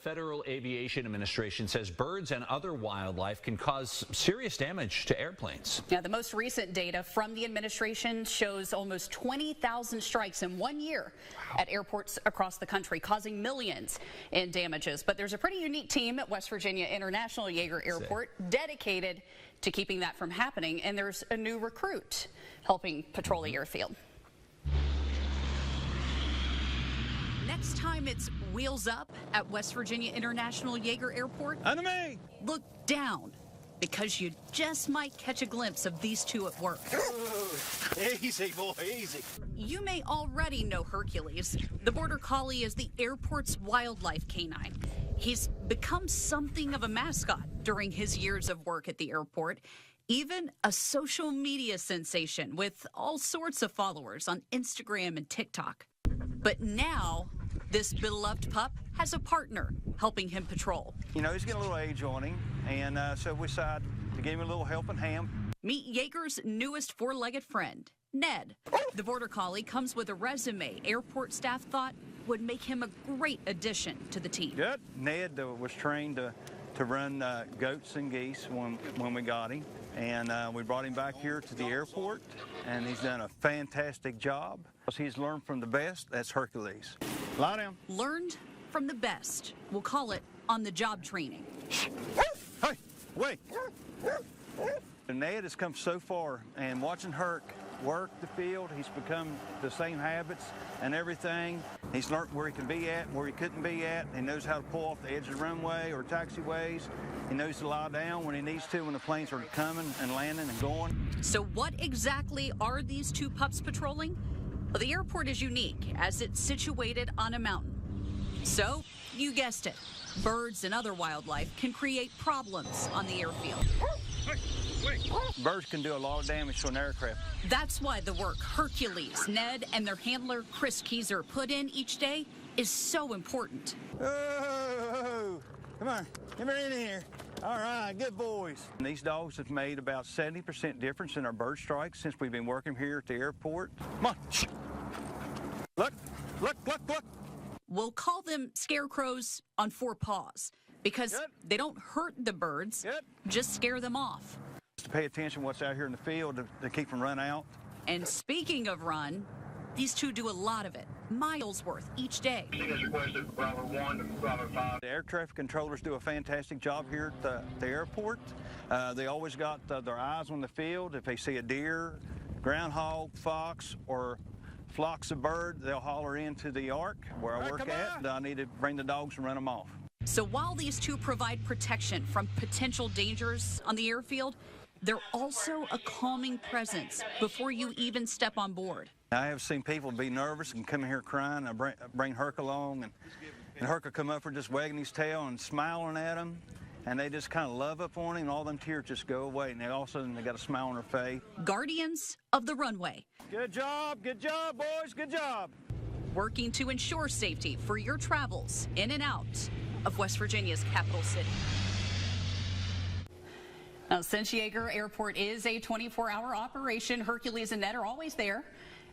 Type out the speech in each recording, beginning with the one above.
Federal Aviation Administration says birds and other wildlife can cause serious damage to airplanes. Yeah, the most recent data from the administration shows almost 20,000 strikes in 1 year at airports across the country, causing millions in damages. But there's a pretty unique team at West Virginia International Yeager Airport dedicated to keeping that from happening. And there's a new recruit helping patrol the airfield. Next time it's wheels up at West Virginia International Yeager Airport, Enemy! Look down, because you just might catch a glimpse of these two at work. Easy, boy, easy. You may already know Hercules. The Border Collie is the airport's wildlife canine. He's become something of a mascot during his years of work at the airport, even a social media sensation with all sorts of followers on Instagram and TikTok. But now, this beloved pup has a partner helping him patrol. You know, he's getting a little age on him, and so we decided to give him a little helping hand. Meet Yeager's newest four-legged friend, Ned. The Border Collie comes with a resume airport staff thought would make him a great addition to the team. Good. Ned was trained to run goats and geese when we got him, and we brought him back here to the airport, and he's done a fantastic job. He's learned from the best. That's Hercules. Lie down. Learned from the best. We'll call it on-the-job training. Hey, wait. Ned has come so far, and watching Herc work the field, he's become the same habits and everything. He's learned where he can be at, where he couldn't be at. He knows how to pull off the edge of the runway or taxiways. He knows to lie down when he needs to when the planes are coming and landing and going. So what exactly are these two pups patrolling? Well, the airport is unique as it's situated on a mountain. So, you guessed it, birds and other wildlife can create problems on the airfield. Birds can do a lot of damage to an aircraft. That's why the work Hercules, Ned, and their handler, Chris Keezer, put in each day is so important. Oh, come on, get me in here. All right, good boys. And these dogs have made about 70% difference in our bird strikes since we've been working here at the airport. Come on. Look, look, look, look. We'll call them scarecrows on four paws because they don't hurt the birds, just scare them off. To pay attention to what's out here in the field to keep them run out. And speaking of run, these two do a lot of it, miles worth each day. The air traffic controllers do a fantastic job here at the airport. They always got their eyes on the field. If they see a deer, groundhog, fox, or flocks of birds, they'll holler into the arc where I work at. I need to bring the dogs and run them off. So while these two provide protection from potential dangers on the airfield, they're also a calming presence before you even step on board. I have seen people be nervous and come in here crying. I bring Herc along, and Herc will come up here just wagging his tail and smiling at them, and they just kind of love up on him, and all them tears just go away, and all of a sudden they got a smile on their face. Guardians of the runway. Good job, boys, good job. Working to ensure safety for your travels in and out of West Virginia's capital city. Now, since Yeager Airport is a 24-hour operation, Hercules and Ned are always there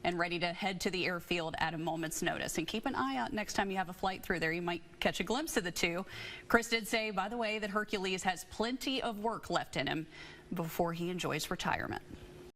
and ready to head to the airfield at a moment's notice. And keep an eye out next time you have a flight through there. You might catch a glimpse of the two. Chris did say, by the way, that Hercules has plenty of work left in him before he enjoys retirement.